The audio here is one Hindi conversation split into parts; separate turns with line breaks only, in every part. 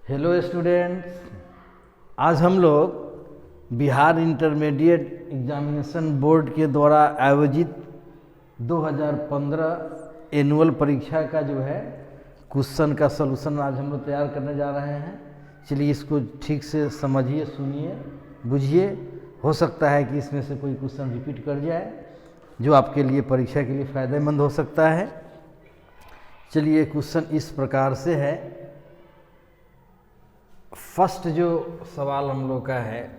हेलो स्टूडेंट्स, आज हम लोग बिहार इंटरमीडिएट एग्जामिनेशन बोर्ड के द्वारा आयोजित 2015 एनुअल परीक्षा का जो है क्वेश्चन का सलूशन आज हम लोग तैयार करने जा रहे हैं। चलिए इसको ठीक से समझिए, सुनिए, बुझिए। हो सकता है कि इसमें से कोई क्वेश्चन रिपीट कर जाए जो आपके लिए परीक्षा के लिए फ़ायदेमंद हो सकता है। चलिए क्वेश्चन इस प्रकार से है। फर्स्ट जो सवाल हम लोग का है,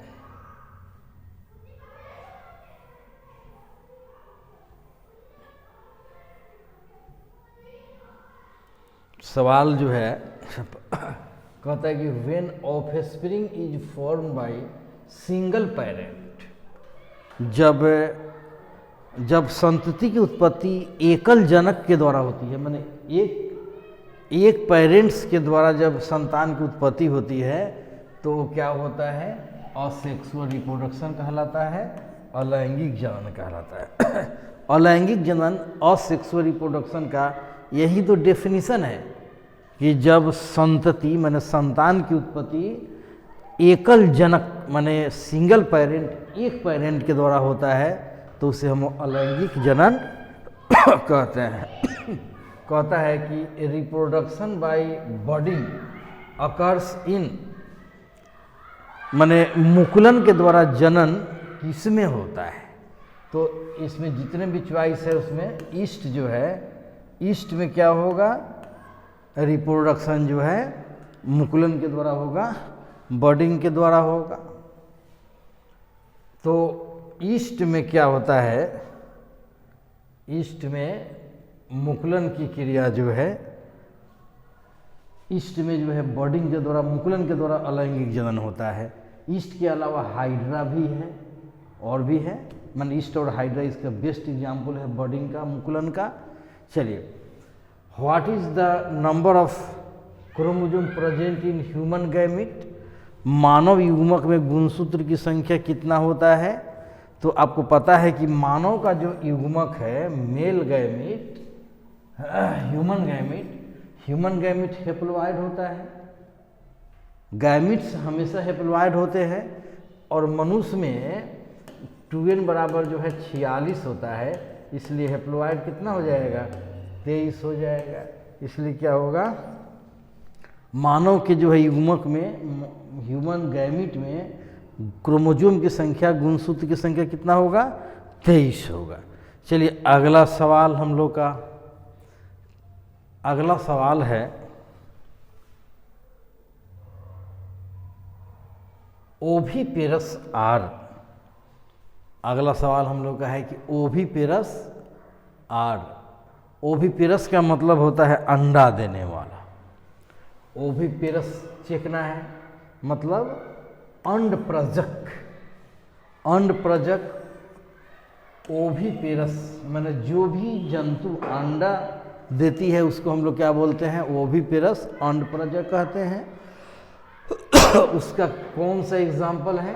सवाल जो है कहता है कि when offspring is form by single parent, जब संतति की उत्पत्ति एकल जनक के द्वारा होती है, माने एक पेरेंट्स के द्वारा जब संतान की उत्पत्ति होती है तो क्या होता है? असेक्सुअल रिप्रोडक्शन कहलाता है, अलैंगिक जनन कहलाता है। अलैंगिक जनन, असेक्सुअल रिप्रोडक्शन का यही तो डेफिनेशन है कि जब संतति माने संतान की उत्पत्ति एकल जनक माने सिंगल पेरेंट, एक पेरेंट के द्वारा होता है तो उसे हम अलैंगिक जनन कहते हैं। कहता है कि reproduction by budding occurs in, माने मुकुलन के द्वारा जनन किसमें होता है? तो इसमें जितने भी चॉइस है उसमें ईस्ट जो है, ईस्ट में क्या होगा? रिप्रोडक्शन जो है मुकुलन के द्वारा होगा, बडिंग के द्वारा होगा। तो ईस्ट में क्या होता है? ईस्ट में मुकुलन की क्रिया जो है, ईस्ट में जो है बडिंग के द्वारा, मुकुलन के द्वारा अलैंगिक जनन होता है। ईस्ट के अलावा हाइड्रा भी है और भी है, मान ईस्ट और हाइड्रा इसका बेस्ट एग्जाम्पल है बडिंग का, मुकुलन का। चलिए, what is the number of chromosome present in human gamete? मानव युग्मक में गुणसूत्र की संख्या कितना होता है? तो आपको पता है कि मानव का जो युग्मक है male gamete, human gamete haploid होता है। गैमिट्स हमेशा हेप्लोइड होते हैं और मनुष्य में 2n बराबर जो है 46 होता है, इसलिए हेप्लोइड कितना हो जाएगा? 23 हो जाएगा। इसलिए क्या होगा? मानव के जो है युग्मक में, ह्यूमन गैमिट में क्रोमोसोम की संख्या, गुणसूत्र की संख्या कितना होगा? 23 होगा। चलिए अगला सवाल हम लोग का, अगला सवाल है ओविपेरस आर। अगला सवाल हम लोग का है कि ओविपेरस आर। ओविपेरस का मतलब होता है अंडा देने वाला। ओविपेरस चेकना है मतलब अंडप्रजक। अंडप्रजक ओविपेरस माने जो भी जंतु अंडा देती है उसको हम लोग क्या बोलते हैं? ओविपेरस, अंडप्रजक कहते हैं। उसका कौन सा एग्जाम्पल है?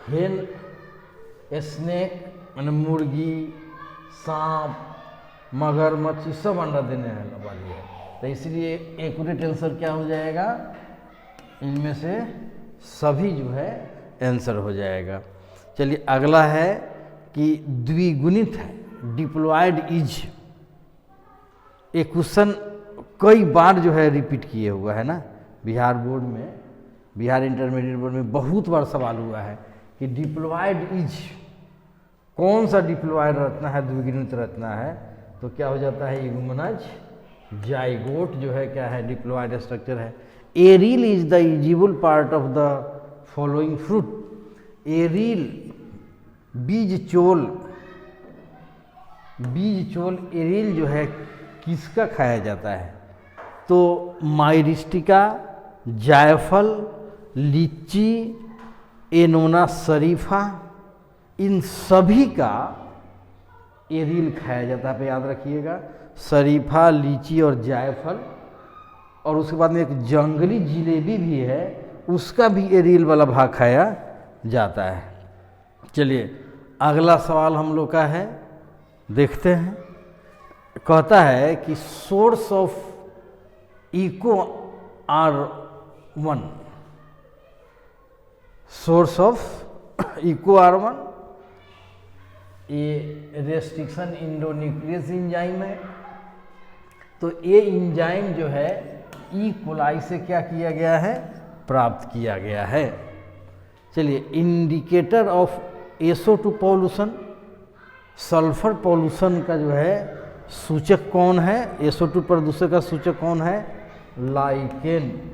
हेन, स्नेक माने मुर्गी, सांप, मगरमच्छ, सब अंडा देने वाली है। तो इसलिए एक्यूरेट आंसर क्या हो जाएगा? इनमें से सभी जो है आंसर हो जाएगा। चलिए अगला है कि द्विगुणित है, डिप्लॉयड इज। एक क्वेश्चन कई बार जो है रिपीट किए हुआ है ना, बिहार बोर्ड में, बिहार इंटरमीडिएट बोर्ड में बहुत बार सवाल हुआ है कि डिप्लॉयड इज, कौन सा डिप्लॉयड रचना है, द्विगुणित रचना है? तो क्या हो जाता है? यूगमनज जाइगोट जो है क्या है? डिप्लॉयड स्ट्रक्चर है। Aril is the edible part of the following fruit. Aril बीज चोल, एरिल जो है किसका खाया जाता है? तो माइरिस्टिका, जायफल, लीची, एनोना शरीफा, इन सभी का एरिल खाया जाता है। पे याद रखिएगा, शरीफा, लीची और जायफल। और उसके बाद में एक जंगली जिलेबी भी है, उसका भी एरिल वाला भाग खाया जाता है। चलिए अगला सवाल हम लोग का है, देखते हैं। कहता है कि source of Eco R1 source of Eco R1, ये रेस्ट्रिक्शन इंडोन्यूक्लियस इंजाइम है। तो ये इंजाइम जो है ई कोलाई से क्या किया गया है, प्राप्त किया गया है। चलिए, indicator of SO2 pollution, sulphur pollution का जो है सूचक कौन है, SO2 प्रदूषण का सूचक कौन है, लाइकेन।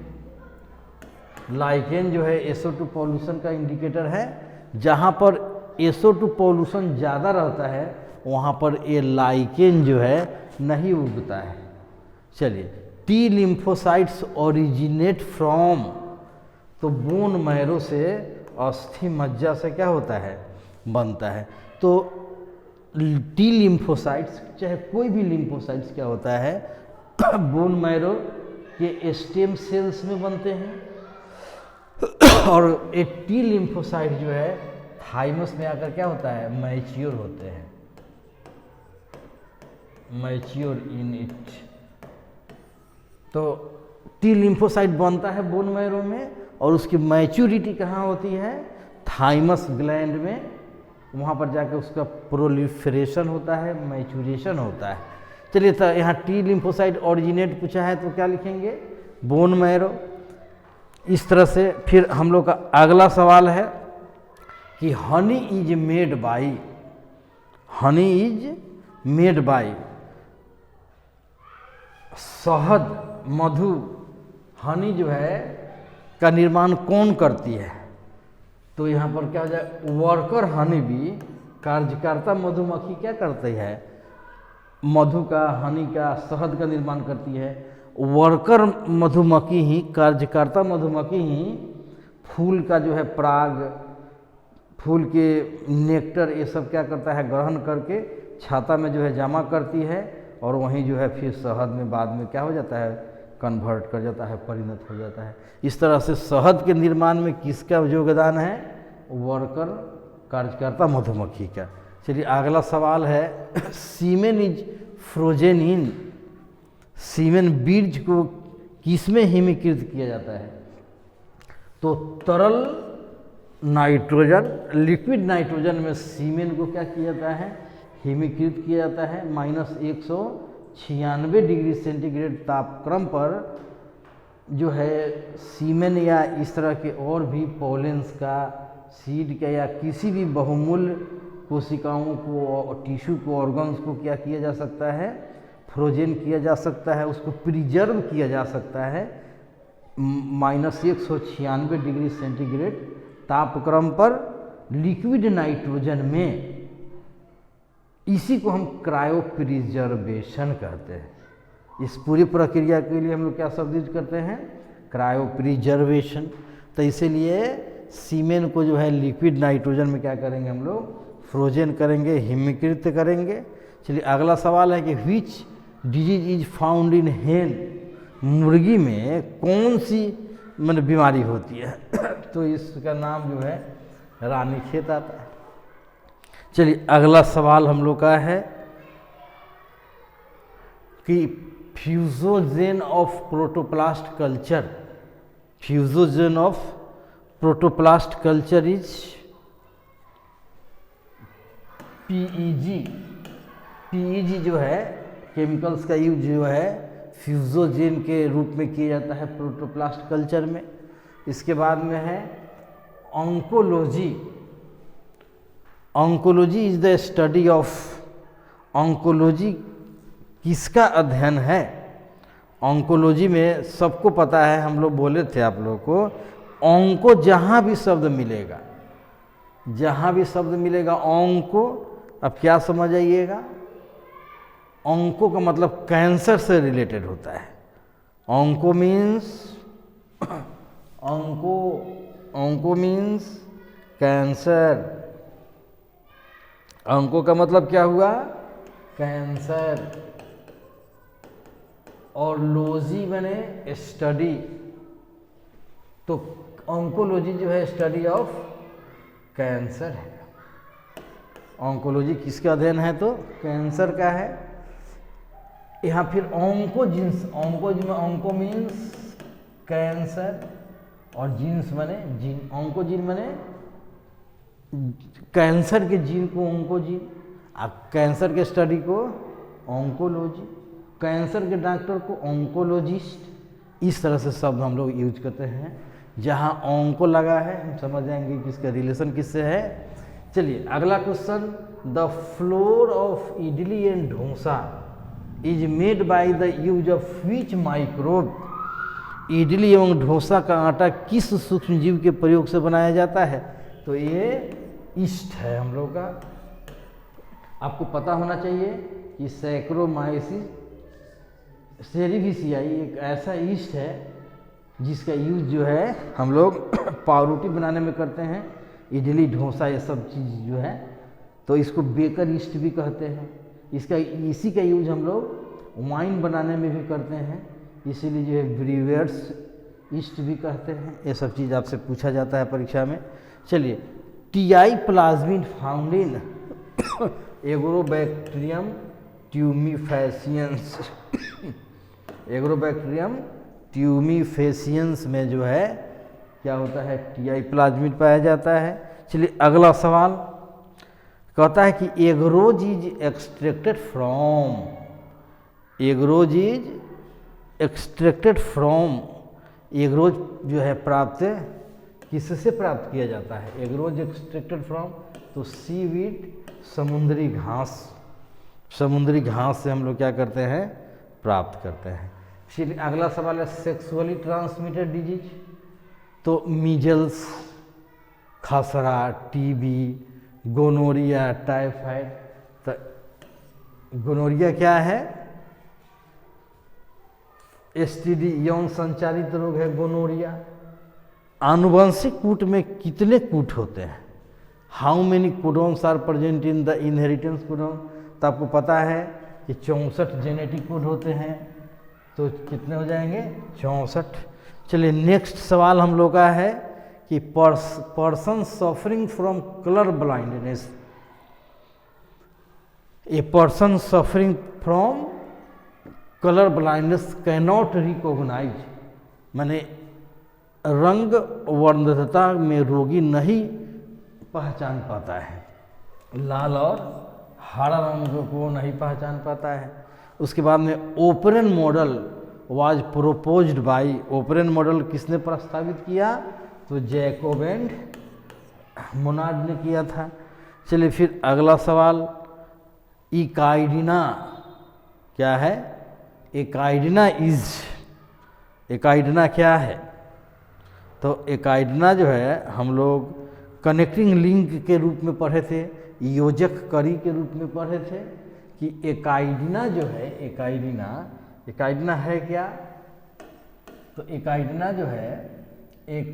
लाइकेन जो है SO2 पॉल्यूशन का इंडिकेटर है। जहाँ पर SO2 पॉल्यूशन ज़्यादा रहता है वहाँ पर ये लाइकेन जो है नहीं उगता है। चलिए, टी लिम्फोसाइट्स ओरिजिनेट फ्रॉम, तो बोन मैरो से, अस्थि मज्जा से क्या होता है, बनता है। तो टी लिम्फोसाइट्स, चाहे कोई भी लिम्फोसाइट्स क्या होता है, बोन मैरो के स्टेम सेल्स में बनते हैं। और ये टी लिम्फोसाइट जो है थाइमस में आकर क्या होता है, मैच्योर होते हैं, मैच्योर इन इट। तो टी लिम्फोसाइट बनता है बोन मैरो में, और उसकी मैच्योरिटी कहाँ होती है, थाइमस ग्लैंड में। वहाँ पर जाकर उसका प्रोलिफरेशन होता है, मैच्योरेशन होता है। चलिए, तो यहाँ टी लिम्फोसाइट ओरिजिनेट पूछा है तो क्या लिखेंगे, बोन मैरो। इस तरह से फिर हम लोग का अगला सवाल है कि honey is made by, honey is made by, शहद, मधु, हनी जो है का निर्माण कौन करती है। तो यहाँ पर क्या हो जाए, वर्कर हनी बी, कार्यकर्ता मधुमक्खी क्या करती है, मधु का, हनी का, शहद का निर्माण करती है। वर्कर मधुमक्खी ही, कार्यकर्ता मधुमक्खी ही फूल का जो है पराग, फूल के नेक्टर, ये सब क्या करता है, ग्रहण करके छाता में जो है जमा करती है, और वहीं जो है फिर शहद में बाद में क्या हो जाता है, कन्वर्ट कर जाता है, परिणत हो जाता है। इस तरह से शहद के निर्माण में किसका योगदान है, वर्कर, कार्यकर्ता मधुमक्खी का। चलिए, अगला सवाल है, सीमेन इज फ्रोजेन इन, सीमेन बीज को किसमें हिमीकृत किया जाता है। तो तरल नाइट्रोजन, लिक्विड नाइट्रोजन में सीमेन को क्या किया जाता है, हिमीकृत किया जाता है। -196 डिग्री सेंटीग्रेड तापक्रम पर जो है सीमेन या इस तरह के और भी पोलेंस का, सीड का, या किसी भी बहुमूल्य कोशिकाओं को, टिश्यू को, ऑर्गन्स को क्या किया जा सकता है, फ्रोजन किया जा सकता है, उसको प्रिजर्व किया जा सकता है -196 डिग्री सेंटीग्रेड तापक्रम पर लिक्विड नाइट्रोजन में। इसी को हम क्रायो प्रिजर्वेशन कहते हैं। इस पूरी प्रक्रिया के लिए हम लोग क्या शब्द यूज करते हैं, क्रायो प्रिजर्वेशन। तो इसीलिए सीमेन को जो है लिक्विड नाइट्रोजन में क्या करेंगे हम लोग, फ्रोजन करेंगे, हिमीकृत करेंगे। चलिए, अगला सवाल है कि which disease is found in हेन, मुर्गी में कौन सी मतलब बीमारी होती है। तो इसका नाम जो है रानीखेत आता है। चलिए, अगला सवाल हम लोग का है कि fusogen of protoplast culture, fusogen of protoplast culture is PEG। PEG जो है केमिकल्स का यूज जो है फ्यूजोजेन के रूप में किया जाता है प्रोटोप्लास्ट कल्चर में। इसके बाद में है oncology. Oncology is the study of, oncology किसका अध्ययन है। ऑन्कोलॉजी में सबको पता है, हम लोग बोले थे आप लोगों को, ऑन्को जहाँ भी शब्द मिलेगा, जहाँ भी शब्द मिलेगा ऑन्को, अब क्या समझ आइएगा, ऑन्को का मतलब कैंसर से रिलेटेड होता है। Onco means, onco means cancer. Onco का मतलब क्या हुआ, कैंसर। और लॉजी बने स्टडी, तो ऑन्कोलॉजी जो है स्टडी ऑफ कैंसर है। ऑन्कोलॉजी किसका अध्ययन है, तो कैंसर का है। यहाँ फिर ऑन्कोजिन्स, ऑन्कोज में ऑन्को मीन्स कैंसर, और जीन्स माने जीन, ऑन्कोजीन माने कैंसर के जीन को ऑन्कोजीन, कैंसर के स्टडी को ऑन्कोलॉजी, कैंसर के डॉक्टर को ऑन्कोलॉजिस्ट, इस तरह से शब्द हम लोग यूज करते हैं। जहाँ ऑन्को लगा है हम समझ जाएंगे कि इसका रिलेशन किससे है। चलिए अगला question, the floor of idli and dosa is made by the use of which microbe. Idli एवं डोसा का आटा किस सूक्ष्मजीव के प्रयोग से बनाया जाता है? तो ये ईस्ट है हम लोग का। आपको पता होना चाहिए कि सैक्रोमाइसिस सेरिविसियाई एक ऐसा ईस्ट है जिसका यूज जो है हम लोग पावरोटी बनाने में करते हैं, इडली डोसा ये सब चीज़ जो है, तो इसको बेकर ईस्ट भी कहते हैं। इसी का यूज हम लोग वाइन बनाने में भी करते हैं, इसीलिए जो है ब्रीवेर्स ईस्ट भी कहते हैं। ये सब चीज़ आपसे पूछा जाता है परीक्षा में। चलिए, Ti plasmid found in Agrobacterium tumefaciens. Agrobacterium tumefaciens में जो है क्या होता है? टीआई प्लाज्मिड पाया जाता है। चलिए अगला सवाल कहता है कि एग्रोज is extracted from, एग्रोज is extracted from, एग्रोज जो है प्राप्त किससे प्राप्त किया जाता है? एग्रोज एक्सट्रैक्टेड फ्रॉम, तो सीवीड समुद्री घास, समुद्री घास से हम लोग क्या करते हैं? प्राप्त करते हैं। फिर अगला सवाल है सेक्सुअली ट्रांसमिटेड डिजीज, तो मीजल्स, खसरा, टीबी, गोनोरिया, टाइफाइड। तो गोनोरिया क्या है? एसटीडी यौन संचारित रोग है गोनोरिया। आनुवंशिक कूट में कितने कूट होते हैं? How many codons are present in the inheritance codon? तो आपको पता है कि 64 जेनेटिक कोड होते हैं, तो कितने हो जाएंगे? 64। चलिए नेक्स्ट सवाल हम लोग का है कि person suffering from colour blindness, a person suffering from colour blindness cannot recognize, माने रंग वर्णता में रोगी नहीं पहचान पाता है, लाल और हरा रंग को नहीं पहचान पाता है। उसके बाद में operon model was proposed by, operon model किसने प्रस्तावित किया? तो जैकोब एंड मोनार्ड ने किया था। चलिए फिर अगला सवाल, इकाइडिना क्या है? इकाइडिना इज, इकाइडिना क्या है? तो इकाइडिना जो है हम लोग कनेक्टिंग लिंक के रूप में पढ़े थे, योजक कड़ी के रूप में पढ़े थे कि इकाइडिना जो है, इकाइडिना, इकाइडिना है क्या? तो इकाइडिना जो है एक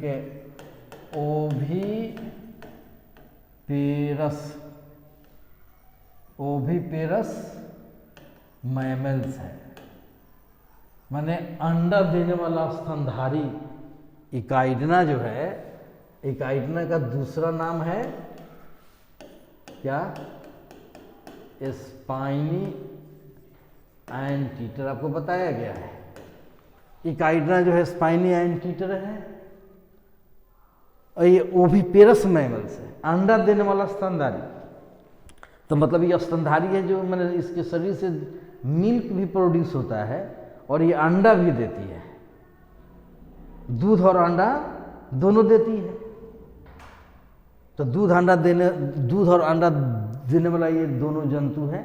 ओविपेरस मैमल्स है, माने अंडा देने वाला स्तनधारी। इकाइडिना जो है, इकाइडिना का दूसरा नाम है क्या? स्पाइनी एंटीटर, आपको बताया गया है। इकाइडिना जो है स्पाइनी एंटीटर है, और ये ओविपेरस मैमल्स है, अंडा देने वाला स्तनधारी। तो मतलब ये स्तनधारी है जो मैंने इसके शरीर से मिल्क भी प्रोड्यूस होता है और ये अंडा भी देती है, दूध और अंडा दोनों देती है। तो दूध और अंडा देने वाला ये दोनों जंतु हैं,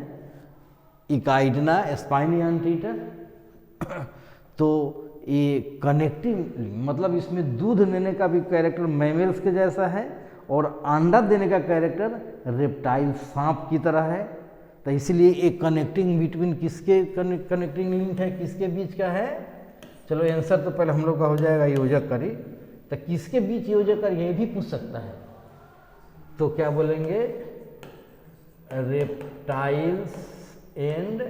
इकाइडिना, स्पाइनी एंटीटर। तो ये कनेक्टिंग मतलब इसमें दूध देने का भी कैरेक्टर मैमल्स के जैसा है और अंडा देने का कैरेक्टर रेप्टाइल, सांप की तरह है। तो इसलिए एक कनेक्टिंग बिटवीन किसके कनेक्टिंग लिंक है, किसके बीच का है? चलो आंसर तो पहले हम लोग का हो जाएगा योजक करी। तो किसके बीच योजक करी ये भी पूछ सकता है, तो क्या बोलेंगे? रेप्टाइल्स एंड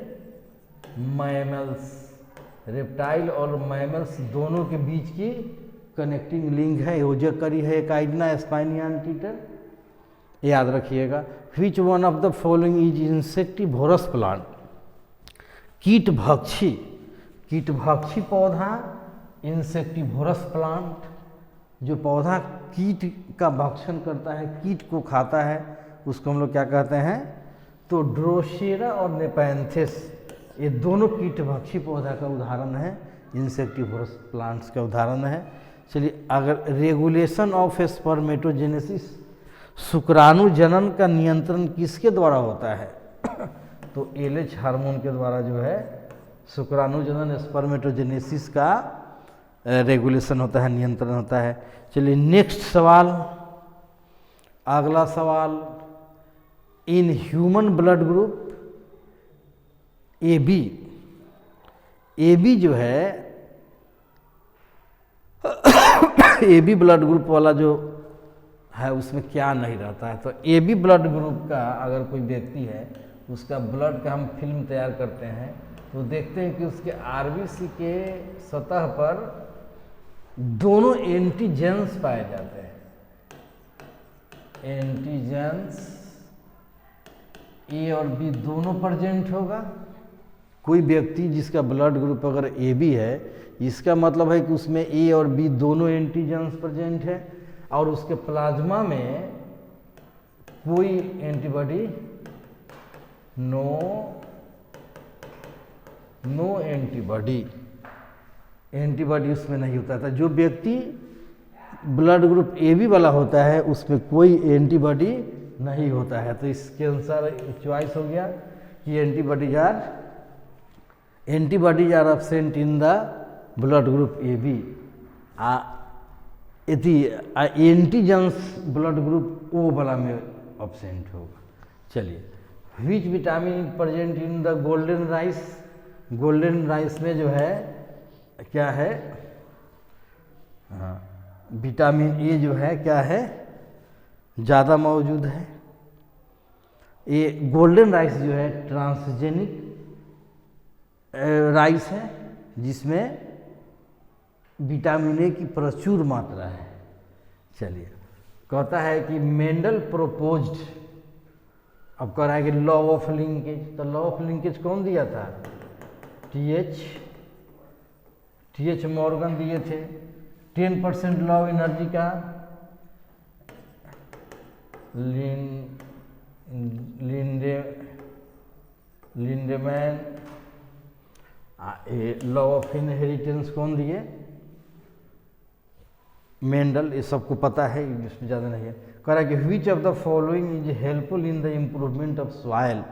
मैमल्स, रेप्टाइल और मैमल्स दोनों के बीच की कनेक्टिंग लिंक है, योजक करी है इकाइडिना, स्पाइनी एंटीटर, याद रखिएगा। Which one of the following is insectivorous plant? कीटभक्षी, कीटभक्षी पौधा इंसेक्टिवोरस प्लांट, जो पौधा कीट का भक्षण करता है, कीट को खाता है, उसको हम लोग क्या कहते हैं? तो ड्रोसेरा और नेपेंथिस, ये दोनों कीटभक्षी पौधा का उदाहरण है, इंसेक्टिवोरस प्लांट्स का उदाहरण है। चलिए, अगर रेगुलेशन ऑफ स्पर्मेटोजेनेसिस, शुक्राणु जनन का नियंत्रण किसके द्वारा होता है? तो एलएच हार्मोन के द्वारा जो है शुक्राणु जनन स्पर्मेटोजेनेसिस का रेगुलेशन होता है, नियंत्रण होता है। चलिए नेक्स्ट सवाल, अगला सवाल, in human blood group AB, AB जो है AB ब्लड ग्रुप वाला जो है उसमें क्या नहीं रहता है? तो AB ब्लड ग्रुप का अगर कोई व्यक्ति है, उसका ब्लड का हम फिल्म तैयार करते हैं, तो देखते हैं कि उसके RBC के सतह पर दोनों एंटीजेंस पाए जाते हैं। एंटीजेंस A और B दोनों प्रेजेंट होगा। कोई व्यक्ति जिसका ब्लड ग्रुप अगर AB है, इसका मतलब है कि उसमें A और B दोनों एंटीजेंस प्रेजेंट है, और उसके प्लाज्मा में कोई एंटीबॉडी नो एंटीबॉडी उसमें नहीं होता था। जो व्यक्ति ब्लड ग्रुप AB वाला होता है उसमें कोई एंटीबॉडी नहीं होता है। तो इसके अनुसार चॉइस हो गया कि antibodies are absent in the blood group AB। यदि एंटीजेंस ब्लड ग्रुप O वाला में एब्सेंट होगा। चलिए, which vitamin present in the golden rice? Golden rice में जो है क्या है? हाँ, विटामिन A जो है क्या है? ज़्यादा मौजूद है। ये गोल्डन राइस जो है ट्रांसजेनिक राइस है, जिसमें विटामिन A की प्रचुर मात्रा है। चलिए, कहता है कि मेंडल प्रोपोज्ड, अब कह रहा है कि लॉ ऑफ लिंकेज। तो लॉ ऑफ लिंकेज कौन दिया था? टी एच मॉर्गन दिए थे। 10% लॉ ऑफ एनर्जी का लिंडेमैन। लॉ ऑफ इनहेरिटेंस कौन दिए? मेंडल। ये सबको पता है, इसमें ज़्यादा नहीं है। कह रहा है कि which of the following is helpful in the improvement of soil.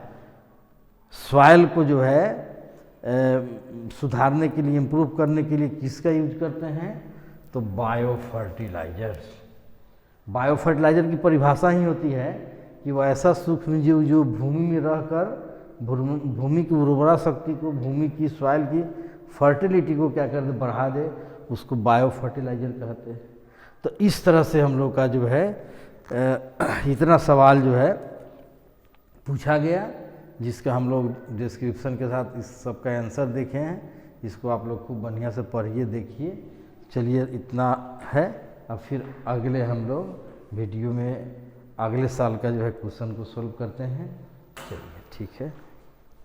Soil को जो है सुधारने के लिए, इम्प्रूव करने के लिए किसका यूज करते हैं? तो बायो फर्टिलाइजर्स। बायो फर्टिलाइजर की परिभाषा ही होती है कि वह ऐसा सूक्ष्म जीव जो भूमि में रहकर भूमि की उर्वरा शक्ति को, भूमि की सॉइल की फर्टिलिटी को क्या कर दे? बढ़ा दे, उसको बायो फर्टिलाइजर कहते हैं। तो इस तरह से हम लोग का जो है इतना सवाल जो है पूछा गया, जिसका हम लोग डिस्क्रिप्शन के साथ इस सब का आंसर देखे हैं। इसको आप लोग खूब बढ़िया से पढ़िए, देखिए। चलिए, इतना है। अब फिर अगले हम लोग वीडियो में अगले साल का जो है क्वेश्चन को सोल्व करते हैं। चलिए, ठीक है।